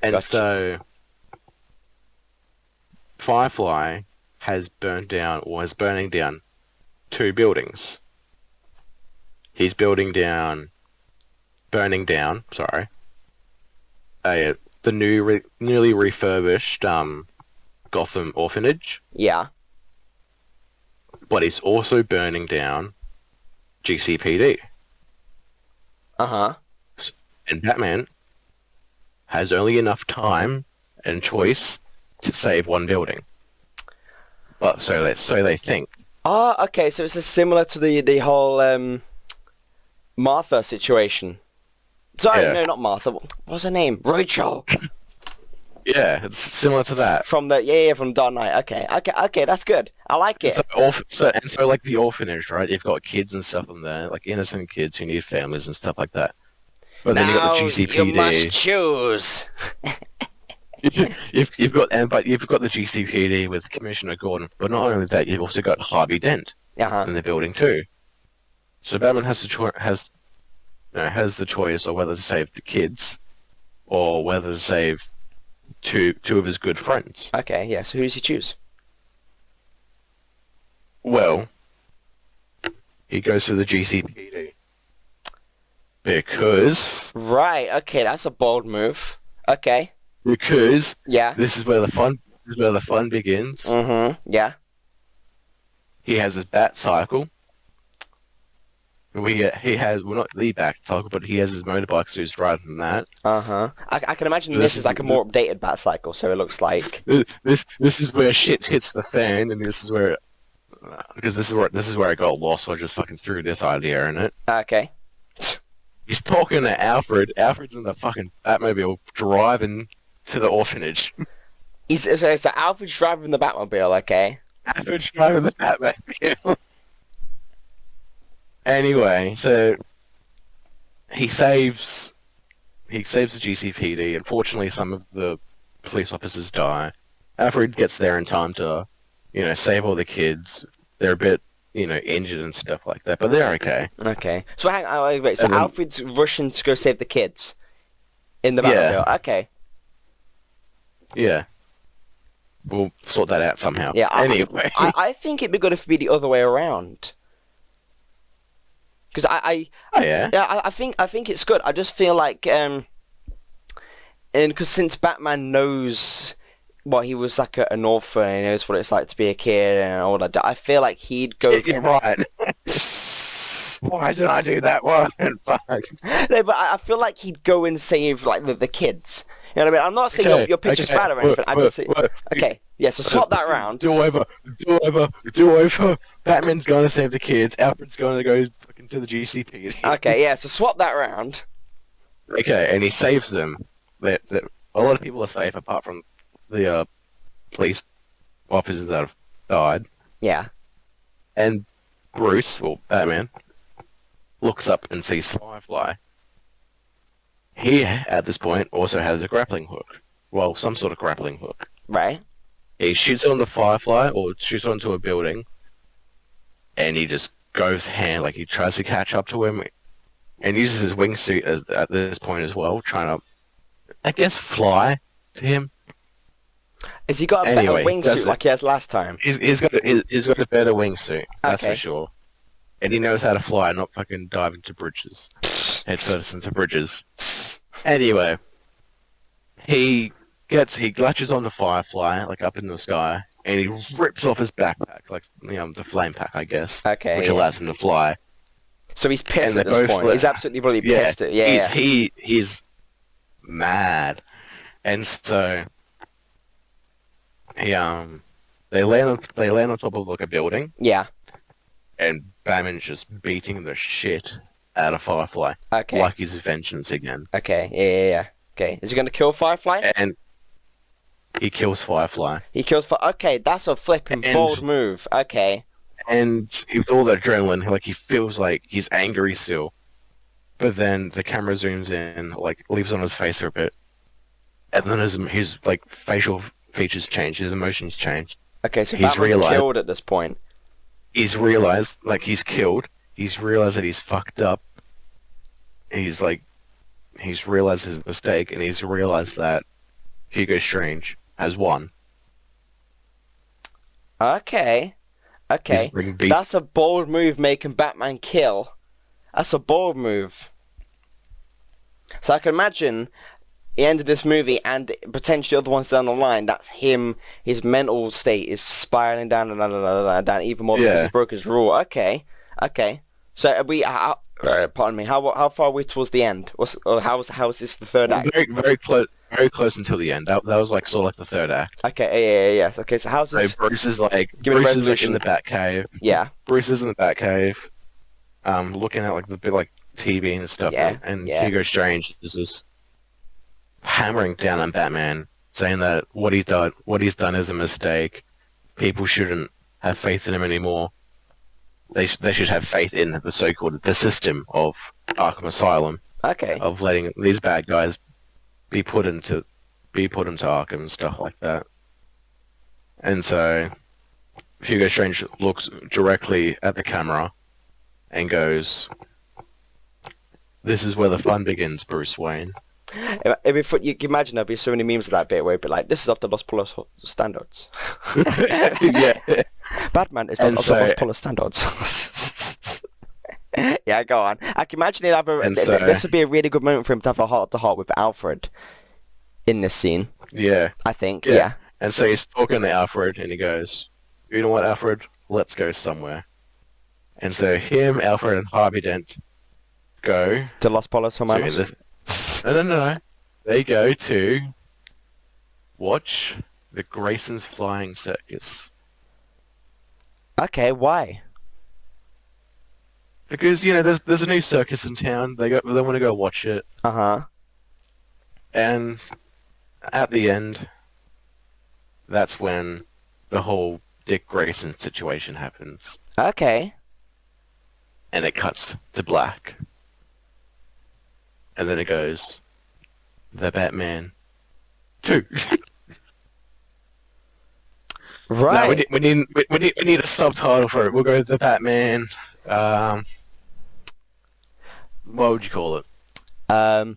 B: And
A: Gotcha.
B: so, Firefly has burned down, or is burning down, 2 buildings. He's burning down, sorry, the newly refurbished Gotham Orphanage.
A: Yeah.
B: But he's also burning down GCPD.
A: Uh-huh.
B: And Batman has only enough time and choice to save 1 building. But so they think.
A: Okay, so it's similar to the whole Martha situation. Sorry,
B: Yeah.
A: no, not Martha. What's her name? Rachel.
B: Yeah, it's similar to that.
A: From Dark Knight. Okay, that's good. I like it.
B: So like the orphanage, right? You've got kids and stuff in there, like innocent kids who need families and stuff like that. But then you've got the GCPD.
A: You must choose.
B: you've got the GCPD with Commissioner Gordon, but not only that, you've also got Harvey Dent in the building too. So Batman has the choice of whether to save the kids or whether to save two of his good friends.
A: Okay, yeah. So who does he choose?
B: Well, he goes for the GCPD because
A: Okay, that's a bold move. Okay.
B: Because
A: yeah,
B: this is where the fun begins.
A: Mm-hmm. Yeah.
B: He has his bat cycle. He has not the bat cycle, but he has his motorbike, so he's driving that.
A: Uh-huh. I can imagine this is like a more updated bat cycle, so it looks like
B: this is where shit hits the fan, and this is where because this is where I got lost. So I just fucking threw this idea in it.
A: Okay.
B: He's talking to Alfred. Alfred's in the fucking Batmobile driving to the orphanage.
A: So Alfred's driving the Batmobile, okay?
B: Alfred's driving the Batmobile. Anyway, so he saves the GCPD. Unfortunately, some of the police officers die. Alfred gets there in time to, save all the kids. They're a bit, injured and stuff like that, but they're okay.
A: Okay. So hang on, wait. So Alfred's rushing to go save the kids in the Batmobile.
B: Yeah.
A: Okay.
B: Yeah. We'll sort that out somehow.
A: Yeah.
B: Anyway.
A: I think it'd be good if it'd be the other way around. Because I think it's good. I just feel like and because since Batman knows, well, he was like an orphan, and he knows what it's like to be a kid and all that. I feel like he'd go.
B: You're right. Why did I do that one? Fuck.
A: No, but I feel like he'd go and save like the kids. You know what I mean? I'm not saying your picture's bad or anything. I just say, okay, yeah. So swap that round.
B: Do over. Batman's going to save the kids. Alfred's going to go fucking to the GCP.
A: Okay, yeah. So swap that round.
B: Okay, and he saves them. A lot of people are safe apart from the police officers that have died.
A: Yeah.
B: And Bruce, or Batman, looks up and sees Firefly. He, at this point, also has a grappling hook. Well, some sort of grappling hook.
A: Right.
B: He shoots on the Firefly, or shoots onto a building, and he just goes hand, like he tries to catch up to him, and uses his wingsuit at this point as well, trying to, I guess, fly to him.
A: Has he got a better wingsuit like he has last time?
B: He's got a better wingsuit, that's for sure. And he knows how to fly, not fucking dive into bridges. Head first into bridges. Anyway, he latches on the Firefly, like up in the sky, and he rips off his backpack, like the flame pack, I guess.
A: Okay.
B: Which allows him to fly.
A: So he's pissed at this point. He's absolutely bloody pissed. Yeah.
B: He's mad. And so he they land on top of like a building,
A: Yeah.
B: and Batman's just beating the shit out of Firefly.
A: Okay.
B: Like his vengeance again.
A: Okay. Yeah. Okay. Is he gonna kill Firefly?
B: And he kills Firefly.
A: He kills Okay, that's a flipping bold move. Okay.
B: And with all the adrenaline, like he feels like he's angry still. But then the camera zooms in, like leaves on his face for a bit, and then his like facial features change, his emotions change.
A: Okay, so Batman's killed at this point.
B: He's realized, like he's killed. He's realized that he's fucked up. He's realized his mistake, and he's realized that Hugo Strange has won.
A: Okay. That's a bold move, making Batman kill. That's a bold move. So I can imagine the end of this movie and potentially other ones down the line, that's him, his mental state is spiraling down even more because he broke his rule. Okay. So are we, pardon me, how far are we towards the end? How is this the third act?
B: Very close until the end. That was like sort of like the third act.
A: Okay, yeah. Okay, so how's this?
B: So Bruce is like in the Batcave.
A: Yeah.
B: Bruce is in the Batcave, looking at like the bit like TV and stuff.
A: Yeah.
B: And Hugo Strange is just hammering down on Batman, saying that what he's done is a mistake. People shouldn't have faith in him anymore. They should have faith in the system of Arkham Asylum.
A: Okay.
B: Of letting these bad guys be put into Arkham and stuff like that. And so Hugo Strange looks directly at the camera and goes, "This is where the fun begins, Bruce Wayne."
A: You can imagine there'd be so many memes of that bit where it'd be like, "This is up to Los Polos standards."
B: Yeah.
A: Batman is up to Los Polos standards. Yeah, go on. I can imagine this would be a really good moment for him to have a heart-to-heart with Alfred in this scene.
B: Yeah.
A: I think, yeah.
B: And so he's talking to Alfred, and he goes, "You know what, Alfred? Let's go somewhere." And so him, Alfred, and Harvey Dent go...
A: To Los Polos Hermanos?
B: No. They go to watch the Grayson's Flying Circus.
A: Okay, why?
B: Because, there's a new circus in town. They want to go watch it.
A: Uh-huh.
B: And at the end, that's when the whole Dick Grayson situation happens.
A: Okay.
B: And it cuts to black. And then it goes, The Batman 2.
A: Right.
B: No, we need a subtitle for it. We'll go The Batman. What would you call it?
A: I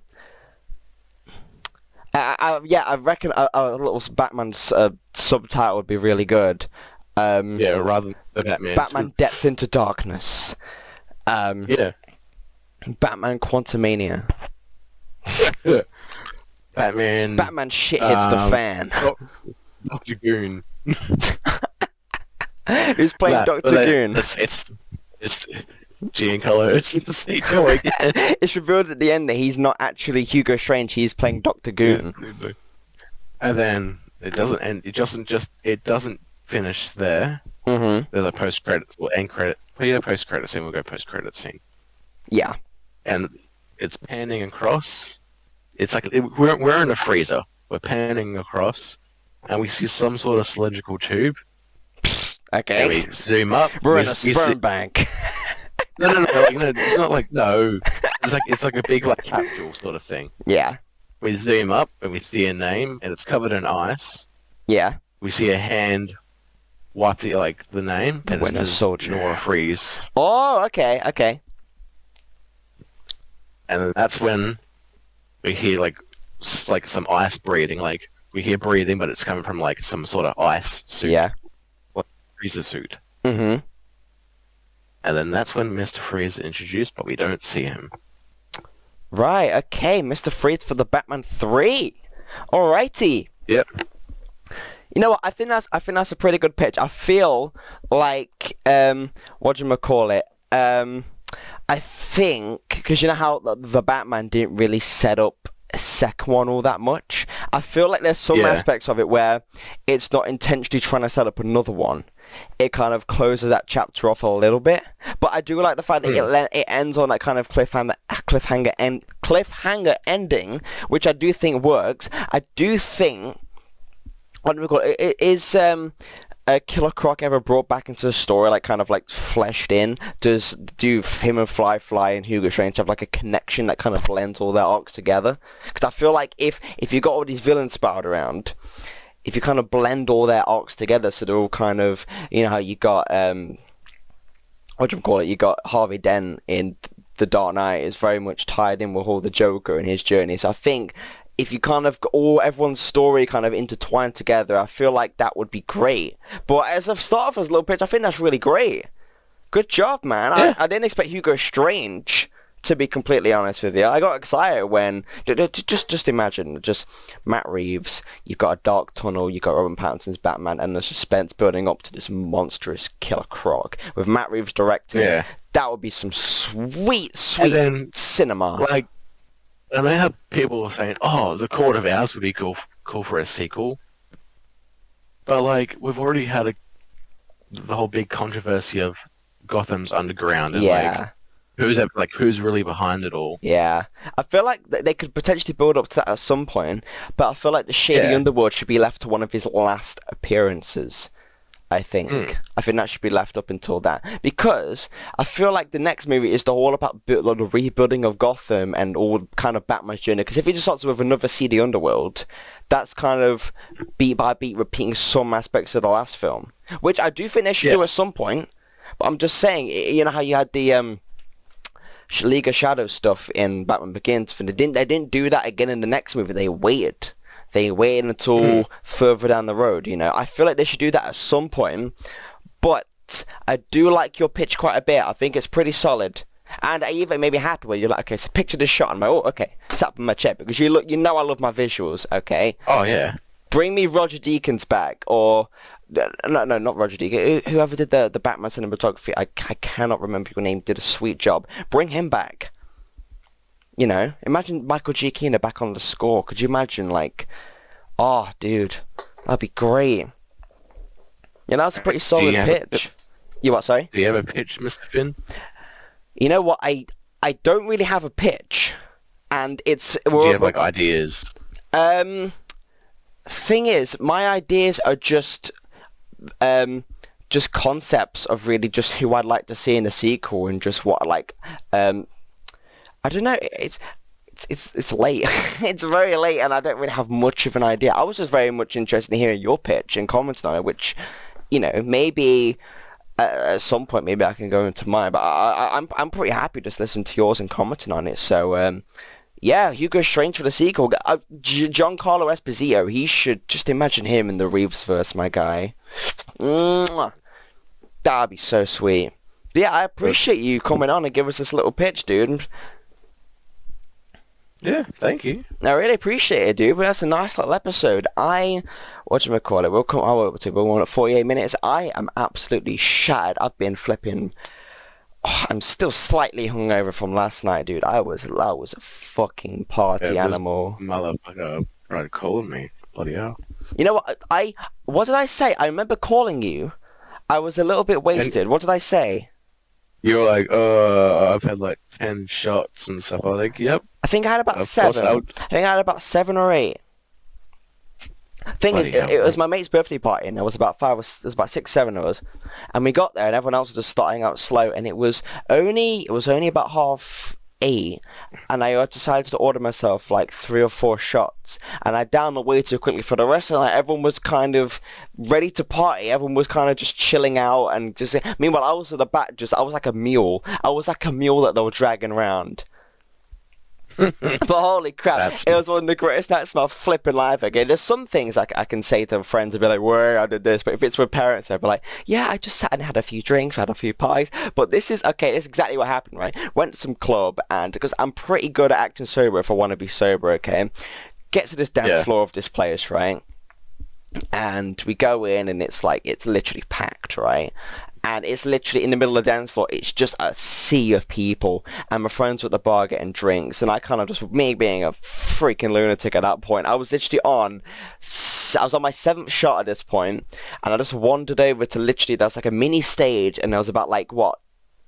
A: reckon a little Batman subtitle would be really good.
B: Rather than The Batman.
A: Batman Depth into Darkness.
B: Yeah.
A: Batman Quantumania.
B: Batman
A: shit hits the fan.
B: Dr. Goon.
A: Who's playing Dr. Goon?
B: It's Giancarlo. It's the same toy.
A: It's revealed at the end that he's not actually Hugo Strange. He's playing Dr. Goon.
B: And then it doesn't end. It doesn't finish there.
A: Mm-hmm.
B: There's a post credits or end credit. Post credit scene. We'll go post credit scene.
A: Yeah.
B: And it's panning across. It's like we're in a freezer. We're panning across, and we see some sort of cylindrical tube.
A: Okay.
B: And we zoom up.
A: We're in a sperm bank.
B: No. It's not like It's like a big like capsule sort of thing.
A: Yeah.
B: We zoom up and we see a name, and it's covered in ice.
A: Yeah.
B: We see a hand wipe the name, and
A: Winter Soldier.
B: Nora Freeze.
A: Oh, okay.
B: And that's when we hear some ice breathing. Like we hear breathing, but it's coming from like some sort of ice suit.
A: Yeah.
B: Like freezer suit.
A: Mm-hmm.
B: And then that's when Mr. Freeze is introduced, but we don't see him.
A: Right. Okay, Mr. Freeze for the Batman 3. Alrighty.
B: Yep.
A: You know what? I think that's a pretty good pitch. I feel like whatchamacallit? I think because you know how the Batman didn't really set up second one all that much. I feel like there's some aspects of it where it's not intentionally trying to set up another one. It kind of closes that chapter off a little bit, but I do like the fact that it ends on that kind of cliffhanger ending, which I do think works. I do think, what do we call it? Is Killer Croc ever brought back into the story, like kind of like fleshed in? Do him and Fly and Hugo Strange have like a connection that kind of blends all their arcs together? Because I feel like if you got all these villains spouted around, if you kind of blend all their arcs together, so they're all kind of, you know how you got you got Harvey Dent in The Dark Knight is very much tied in with all the Joker and his journey. So I think if you kind of got everyone's story kind of intertwined together, I feel like that would be great. But as a start off as a little pitch, I think that's really great. Good job, man. Yeah. I didn't expect Hugo Strange, to be completely honest with you. I got excited when just imagine just Matt Reeves. You've got a dark tunnel. You've got Robert Pattinson's Batman, and the suspense building up to this monstrous Killer Croc with Matt Reeves directing. Yeah, that would be some sweet cinema.
B: Like, and I had people saying, "Oh, The Court of Owls would be cool for a sequel," but like we've already had the whole big controversy of Gotham's underground and who's really behind it all?
A: Yeah, I feel like they could potentially build up to that at some point, but I feel like the shady underworld should be left to one of his last appearances. I think that should be left up until that, because I feel like the next movie is all about the rebuilding of Gotham and all kind of Batman's journey. Because if he just starts with another seedy underworld, that's kind of beat by beat repeating some aspects of the last film, which I do think they should do at some point. But I'm just saying, you know how you had the League of Shadows stuff in Batman Begins, and they didn't do that again in the next movie. They waited until further down the road, you know. I feel like they should do that at some point, but I do like your pitch quite a bit. I think it's pretty solid, and I even maybe happy where you're like, okay, so picture this shot, I'm like, oh, okay, slap on my chest, because you know I love my visuals, okay?
B: Oh yeah.
A: Bring me Roger Deakins back, or no, not Roger Deakins. Whoever did the Batman cinematography, I cannot remember your name, did a sweet job. Bring him back. You know, imagine Michael Giacchino back on the score. Could you imagine, like, oh, dude, that'd be great. You know, that's a pretty solid pitch. You what, sorry?
B: Do you have a pitch, Mr. Finn?
A: You know what, I don't really have a pitch, and it's...
B: Do you have, like, ideas?
A: Thing is, my ideas are just concepts of really just who I'd like to see in the sequel, and just what, like, I don't know, it's late. It's very late, and I don't really have much of an idea. I was just very much interested in hearing your pitch and comments on it, which, you know, maybe at some point, maybe I can go into mine, but I'm pretty happy just listening to yours and commenting on it. So, yeah, Hugo Strange for the sequel. Giancarlo Esposito, he should, just imagine him in the Reeves verse, my guy. Mwah. That'd be so sweet. But yeah, I appreciate you coming on and give us this little pitch, dude.
B: Yeah, thank you.
A: I really appreciate it, dude. But that's a nice little episode. Whatchamacallit, we're at 48 minutes. I am absolutely shattered. I've been flipping... Oh, I'm still slightly hungover from last night, dude. I was a fucking party animal.
B: Motherfucker tried calling me. Bloody hell.
A: You know what? What did I say? I remember calling you. I was a little bit wasted. What did I say?
B: You were like, I've had like 10 shots and stuff. I was like, yep.
A: I think I had about 7. I think I had about 7 or 8. Thing is, it was my mate's birthday party, and there was about 6, 7 of us, and we got there, and everyone else was just starting out slow, and it was only about 8:30, and I decided to order myself like 3 or 4 shots, and I downed the way too quickly for the rest of the night. Everyone was kind of ready to party. Everyone was kind of just chilling out, and just meanwhile I was at the back, I was like a mule. I was like a mule that they were dragging around. But holy crap, it was one of the greatest nights of my flipping life again. There's some things I can say to friends and be like, where I did this, but if it's with parents, they'll be like, yeah, I just sat and had a few drinks, had a few parties. But this is exactly what happened, right? Went to some club, and because I'm pretty good at acting sober if I want to be sober, okay? Get to this dance floor of this place, right? And we go in, and it's literally packed, right? and it's literally in the middle of the dance floor. It's just a sea of people, and my friends are at the bar getting drinks, and I kind of just, me being a freaking lunatic at that point, I was literally I was on my 7th shot at this point, and I just wandered over to literally, there's like a mini stage, and there was about like, what,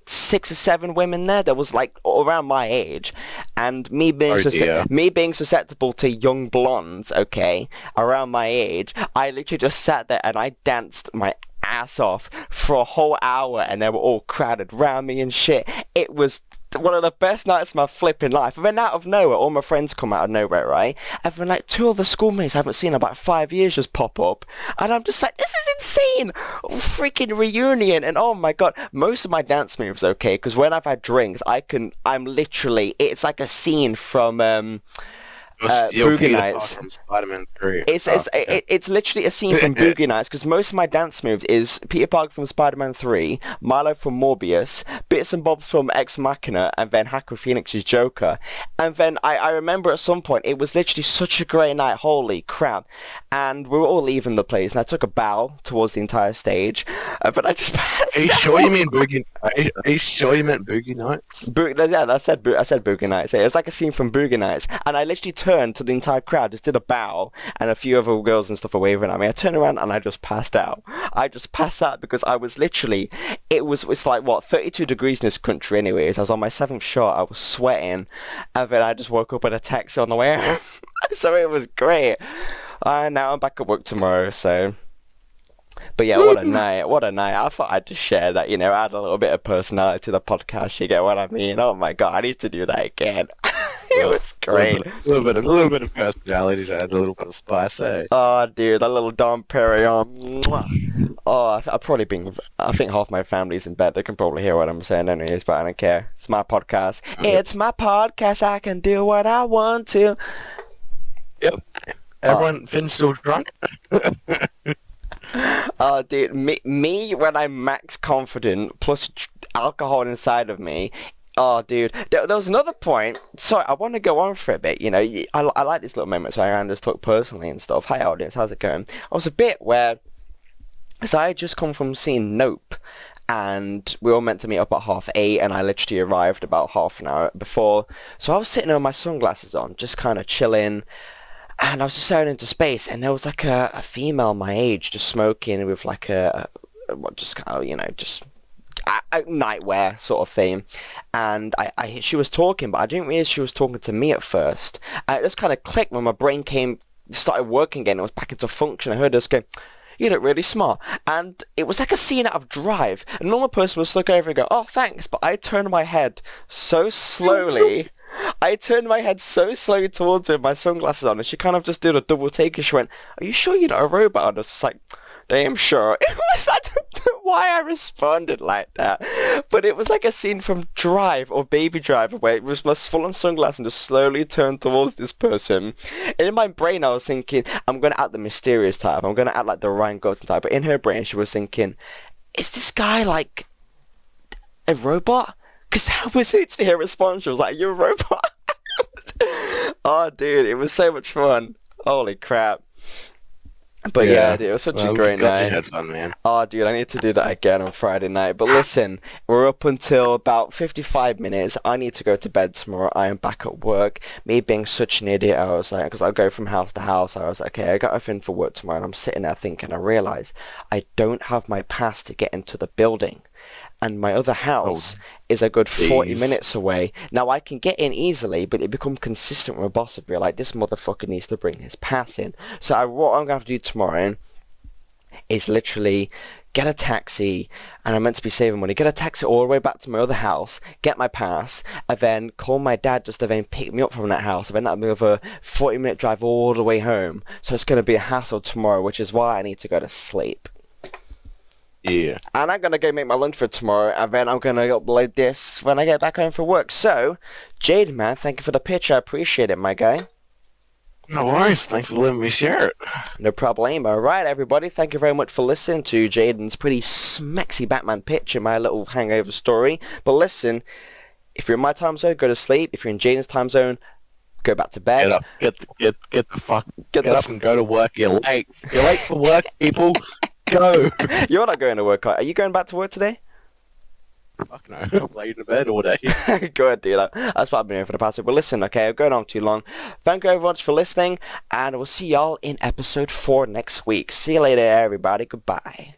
A: 6 or 7 women there that was like around my age, and me being susceptible to young blondes, okay, around my age, I literally just sat there and I danced my ass off for a whole hour, and they were all crowded around me and shit. It was one of the best nights of my flipping life. And then out of nowhere, all my friends come out of nowhere, right? And then like 2 of the schoolmates I haven't seen in about 5 years just pop up, and I'm just like, this is insane! Freaking reunion! And oh my god, most of my dance moves, okay, because when I've had drinks, I'm literally, it's like a scene from Boogie Nights.
B: From Spider-Man 3.
A: It's literally a scene from Boogie Nights, because most of my dance moves is Peter Parker from Spider-Man 3, Milo from Morbius, bits and bobs from Ex Machina, and then Hacker Phoenix's Joker. And then I remember at some point, it was literally such a great night, holy crap. And we were all leaving the place, and I took a bow towards the entire stage, but I just passed
B: Are you sure you mean Boogie? Are you sure you meant Boogie Nights?
A: Yeah, I said Boogie Nights. It's like a scene from Boogie Nights, and I literally turned to the entire crowd, just did a bow, and a few other girls and stuff were waving at me. I turned around and I just passed out. I just passed out because I was literally, it's like, what, 32 degrees in this country anyways. I was on my 7th shot, I was sweating, and then I just woke up in a taxi on the way home. So it was great. Now I'm back at work tomorrow, so... But yeah, what a night, I thought I'd just share that, add a little bit of personality to the podcast, you get what I mean? Oh my god, I need to do that again. It was great.
B: A little bit of personality to add a little bit of spice, eh?
A: Oh dude, a little Dom Perignon. Mwah. Oh, I think half my family's in bed, they can probably hear what I'm saying anyways, but I don't care. It's my podcast. Okay. It's my podcast, I can do what I want to.
B: Yep. Everyone, Finn's still drunk?
A: Oh, dude, me when I'm max confident, plus alcohol inside of me. Oh, dude, there was another point. Sorry, I want to go on for a bit. I like this little moment, so I just talk personally and stuff. Hi, audience, how's it going? I was a bit where, so I had just come from seeing Nope, and we were meant to meet up at 8:30, and I literally arrived about half an hour before. So I was sitting there with my sunglasses on, just kind of chilling. And I was just staring into space, and there was like a female my age just smoking with like just kind of, just a nightwear sort of thing. And she was talking, but I didn't realize she was talking to me at first. And it just kind of clicked when my brain started working again. It was back into function. I heard her go, "You look really smart." And it was like a scene out of Drive. A normal person would look over and go, "Oh, thanks." But I turned my head so slowly. Towards her with my sunglasses on, and she kind of just did a double take, and she went, "Are you sure you're not a robot?" And I was just like, damn sure. It was, I don't know why I responded like that, but it was like a scene from Drive or Baby Driver, where it was my full-on sunglasses and just slowly turned towards this person. And in my brain I was thinking, I'm going to act the mysterious type, I'm going to act like the Ryan Gosling type, but in her brain she was thinking, is this guy like a robot? Because that was literally her response. She was like, "You're a robot." Oh, dude, it was so much fun. Holy crap. But yeah, dude, it was such a great night.
B: You had fun, man.
A: Oh, dude, I need to do that again on Friday night. But listen, we're up until about 55 minutes. I need to go to bed tomorrow. I am back at work. Me being such an idiot, I was like, because I go from house to house, I was like, okay, I got everything for work tomorrow. And I'm sitting there thinking, I realise I don't have my pass to get into the building. And my other house is a good 40 minutes away. Now, I can get in easily, but it becomes consistent with my boss to be like, this motherfucker needs to bring his pass in. So what I'm going to have to do tomorrow is literally get a taxi, and I'm meant to be saving money, get a taxi all the way back to my other house, get my pass, and then call my dad just to then pick me up from that house, and then that'll be over a 40-minute drive all the way home. So it's going to be a hassle tomorrow, which is why I need to go to sleep.
B: Yeah.
A: And I'm going to go make my lunch for tomorrow, and then I'm going to upload this when I get back home from work. So, Jayden, man, thank you for the pitch. I appreciate it, my guy.
B: No worries. Thanks for letting me share it.
A: No problem. All right, everybody. Thank you very much for listening to Jayden's pretty smexy Batman pitch in my little hangover story. But listen, if you're in my time zone, go to sleep. If you're in Jayden's time zone, go back to bed.
B: Get up. Get up and go to work. You're late. You're late for work, people. go.
A: You're not going to work, are you going back to work today?
B: Fuck no. I'm laying in bed all day.
A: Go ahead, do that. That's what I've been doing for the past week. But listen, okay, I've gone on too long. Thank you very much for listening, and we'll see y'all in episode 4 next week. See you later, everybody. Goodbye.